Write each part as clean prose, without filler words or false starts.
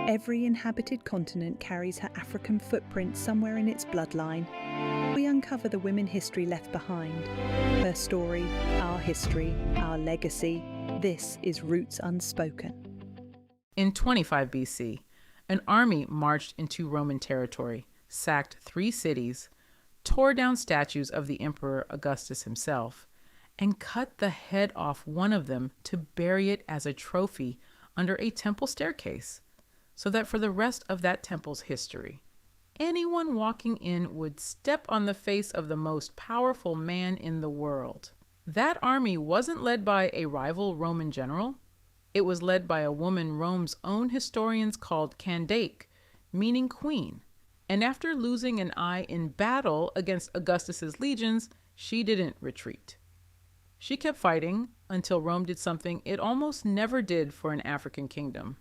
Every inhabited continent carries her African footprint somewhere in its bloodline. We uncover the women history left behind. Her story, our history, our legacy. This is Roots Unspoken. In 25 BC, an army marched into Roman territory, sacked 3 cities, tore down statues of the Emperor Augustus himself, and cut the head off one of them to bury it as a trophy under a temple staircase, so that for the rest of that temple's history, anyone walking in would step on the face of the most powerful man in the world. That army wasn't led by a rival Roman general. It was led by a woman Rome's own historians called Kandake, meaning queen. And after losing an eye in battle against Augustus's legions, she didn't retreat. She kept fighting until Rome did something it almost never did for an African kingdom.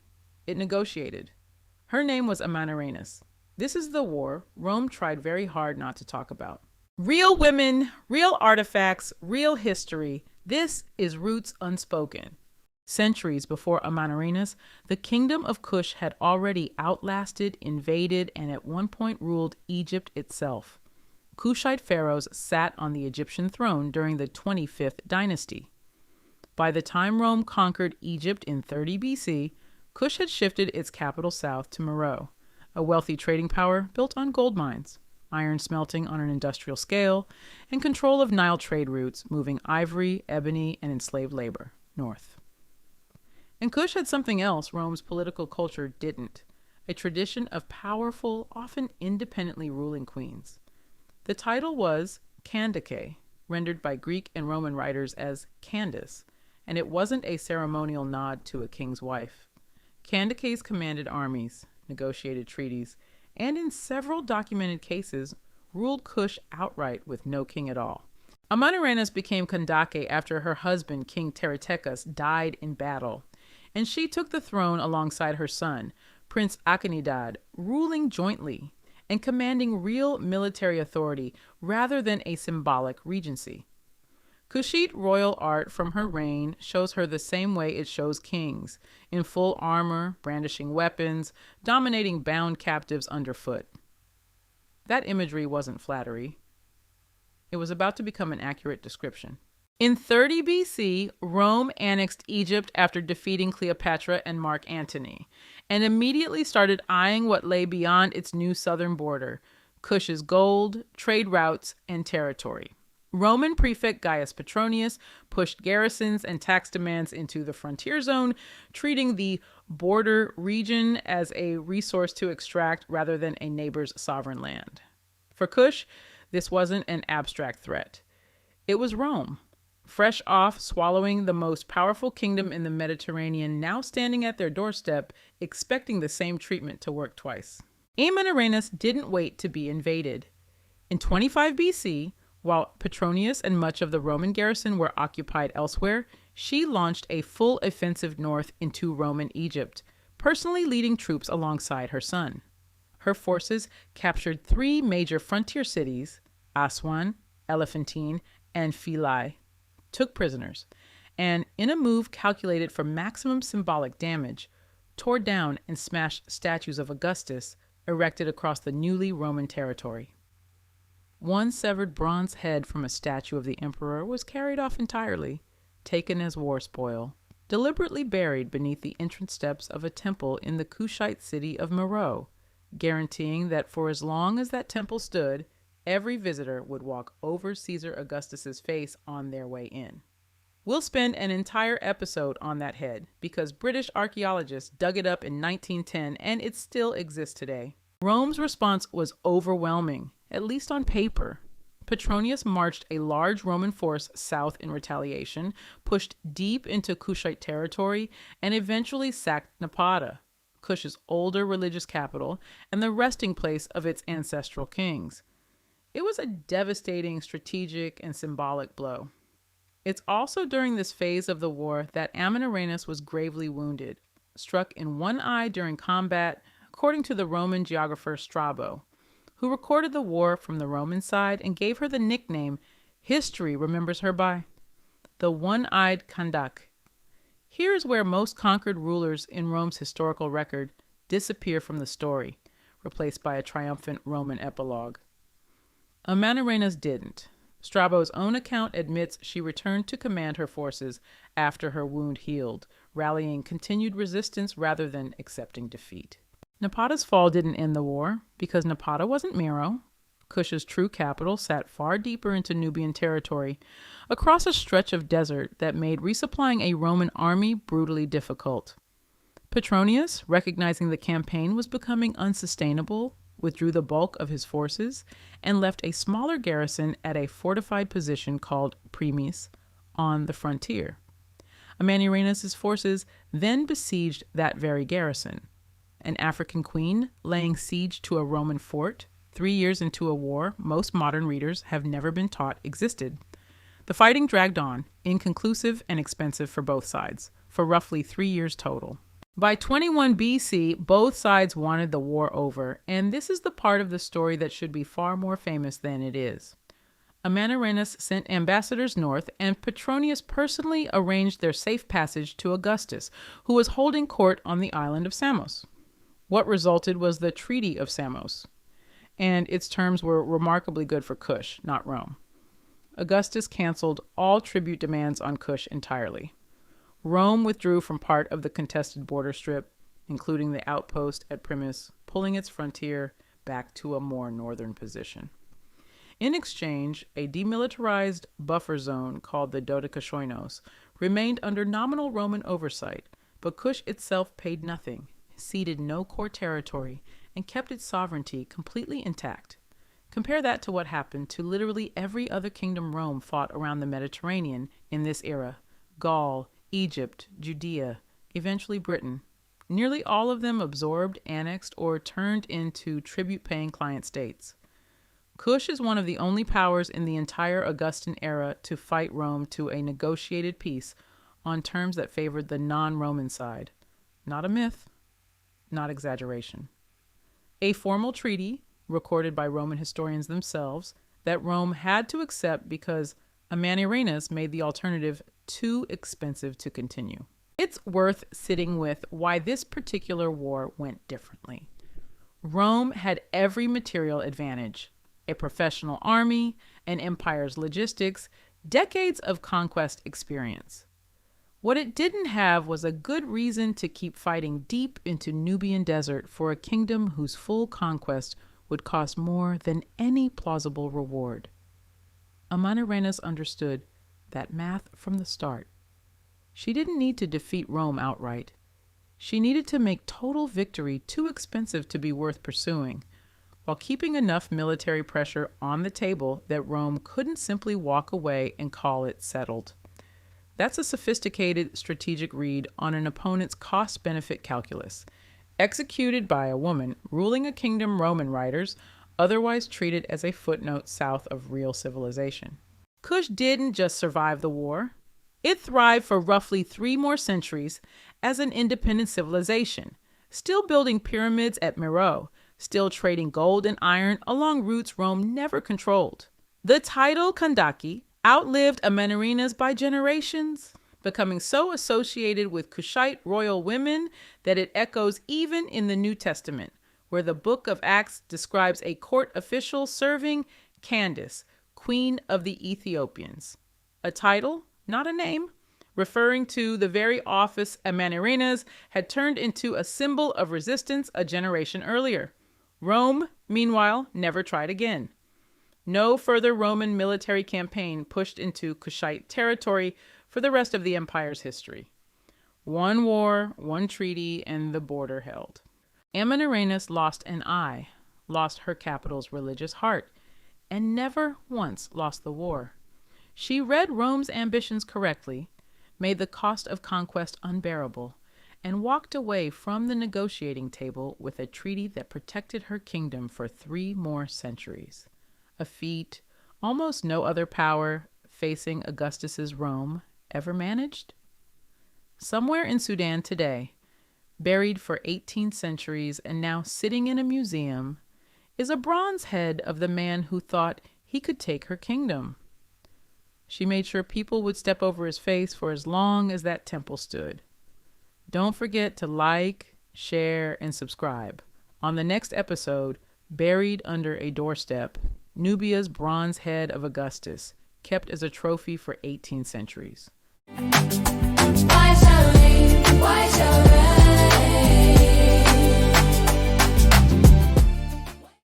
It negotiated. Her name was Amanirenas. This is the war Rome tried very hard not to talk about. Real women, real artifacts, real history. This is Roots Unspoken. Centuries before Amanirenas, the kingdom of Kush had already outlasted, invaded, and at one point ruled Egypt itself. Kushite pharaohs sat on the Egyptian throne during the 25th dynasty. By the time Rome conquered Egypt in 30 BC, Kush had shifted its capital south to Meroe, a wealthy trading power built on gold mines, iron smelting on an industrial scale, and control of Nile trade routes moving ivory, ebony, and enslaved labor north. And Kush had something else Rome's political culture didn't, a tradition of powerful, often independently ruling queens. The title was Kandake, rendered by Greek and Roman writers as Candace, and it wasn't a ceremonial nod to a king's wife. Kandake's commanded armies, negotiated treaties, and in several documented cases, ruled Kush outright with no king at all. Amanirenas became Kandake after her husband, King Teretekas, died in battle, and she took the throne alongside her son, Prince Akinidad, ruling jointly and commanding real military authority rather than a symbolic regency. Kushite royal art from her reign shows her the same way it shows kings, in full armor, brandishing weapons, dominating bound captives underfoot. That imagery wasn't flattery. It was about to become an accurate description. In 30 BC, Rome annexed Egypt after defeating Cleopatra and Mark Antony, and immediately started eyeing what lay beyond its new southern border, Kush's gold, trade routes, and territory. Roman prefect Gaius Petronius pushed garrisons and tax demands into the frontier zone, treating the border region as a resource to extract rather than a neighbor's sovereign land. For Kush, this wasn't an abstract threat. It was Rome, fresh off swallowing the most powerful kingdom in the Mediterranean, now standing at their doorstep, expecting the same treatment to work twice. Amanirenas didn't wait to be invaded. In 25 BC, while Petronius and much of the Roman garrison were occupied elsewhere, she launched a full offensive north into Roman Egypt, personally leading troops alongside her son. Her forces captured 3 major frontier cities, Aswan, Elephantine, and Philae, took prisoners, and in a move calculated for maximum symbolic damage, tore down and smashed statues of Augustus erected across the newly Roman territory. One severed bronze head from a statue of the emperor was carried off entirely, taken as war spoil, deliberately buried beneath the entrance steps of a temple in the Kushite city of Meroe, guaranteeing that for as long as that temple stood, every visitor would walk over Caesar Augustus's face on their way in. We'll spend an entire episode on that head because British archaeologists dug it up in 1910 and it still exists today. Rome's response was overwhelming, at least on paper. Petronius marched a large Roman force south in retaliation, pushed deep into Kushite territory, and eventually sacked Napata, Kush's older religious capital and the resting place of its ancestral kings. It was a devastating strategic and symbolic blow. It's also during this phase of the war that Amanirenas was gravely wounded, struck in one eye during combat, according to the Roman geographer Strabo, who recorded the war from the Roman side and gave her the nickname history remembers her by, the one-eyed Kandake. Here is where most conquered rulers in Rome's historical record disappear from the story, replaced by a triumphant Roman epilogue. Amanirenas didn't. Strabo's own account admits she returned to command her forces after her wound healed, rallying continued resistance rather than accepting defeat. Napata's fall didn't end the war, because Napata wasn't Mero. Kush's true capital sat far deeper into Nubian territory, across a stretch of desert that made resupplying a Roman army brutally difficult. Petronius, recognizing the campaign was becoming unsustainable, withdrew the bulk of his forces and left a smaller garrison at a fortified position called Primis on the frontier. Amanirenas' forces then besieged that very garrison. An African queen laying siege to a Roman fort 3 years into a war most modern readers have never been taught existed. The fighting dragged on, inconclusive and expensive for both sides, for roughly 3 years total. By 21 BC, both sides wanted the war over, and this is the part of the story that should be far more famous than it is. Amanirenas sent ambassadors north, and Petronius personally arranged their safe passage to Augustus, who was holding court on the island of Samos. What resulted was the Treaty of Samos, and its terms were remarkably good for Kush, not Rome. Augustus canceled all tribute demands on Kush entirely. Rome withdrew from part of the contested border strip, including the outpost at Primis, pulling its frontier back to a more northern position. In exchange, a demilitarized buffer zone called the Dodekashoinos remained under nominal Roman oversight, but Kush itself paid nothing, ceded no core territory, and kept its sovereignty completely intact. Compare that to what happened to literally every other kingdom Rome fought around the Mediterranean in this era: Gaul, Egypt, Judea, eventually Britain. Nearly all of them absorbed, annexed, or turned into tribute-paying client states. Kush is one of the only powers in the entire Augustan era to fight Rome to a negotiated peace on terms that favored the non-Roman side. Not a myth, not exaggeration. A formal treaty, recorded by Roman historians themselves, that Rome had to accept because Amanirenas made the alternative too expensive to continue. It's worth sitting with why this particular war went differently. Rome had every material advantage: a professional army, an empire's logistics, decades of conquest experience. What it didn't have was a good reason to keep fighting deep into Nubian desert for a kingdom whose full conquest would cost more than any plausible reward. Amanirenas understood that math from the start. She didn't need to defeat Rome outright. She needed to make total victory too expensive to be worth pursuing, while keeping enough military pressure on the table that Rome couldn't simply walk away and call it settled. That's a sophisticated strategic read on an opponent's cost-benefit calculus, executed by a woman ruling a kingdom Roman writers otherwise treated as a footnote south of real civilization. Kush didn't just survive the war. It thrived for roughly 3 more centuries as an independent civilization, still building pyramids at Meroe, still trading gold and iron along routes Rome never controlled. The title Kandake outlived Amanirenas by generations, becoming so associated with Kushite royal women that it echoes even in the New Testament, where the book of Acts describes a court official serving Candace, Queen of the Ethiopians. A title, not a name, referring to the very office Amanirenas had turned into a symbol of resistance a generation earlier. Rome, meanwhile, never tried again. No further Roman military campaign pushed into Kushite territory for the rest of the empire's history. One war, one treaty, and the border held. Amanirenas lost an eye, lost her capital's religious heart, and never once lost the war. She read Rome's ambitions correctly, made the cost of conquest unbearable, and walked away from the negotiating table with a treaty that protected her kingdom for 3 more centuries. A feat almost no other power facing Augustus's Rome ever managed? Somewhere in Sudan today, buried for 18 centuries and now sitting in a museum, is a bronze head of the man who thought he could take her kingdom. She made sure people would step over his face for as long as that temple stood. Don't forget to like, share, and subscribe. On the next episode, buried under a doorstep, Nubia's bronze head of Augustus, kept as a trophy for 18 centuries. Why shall we?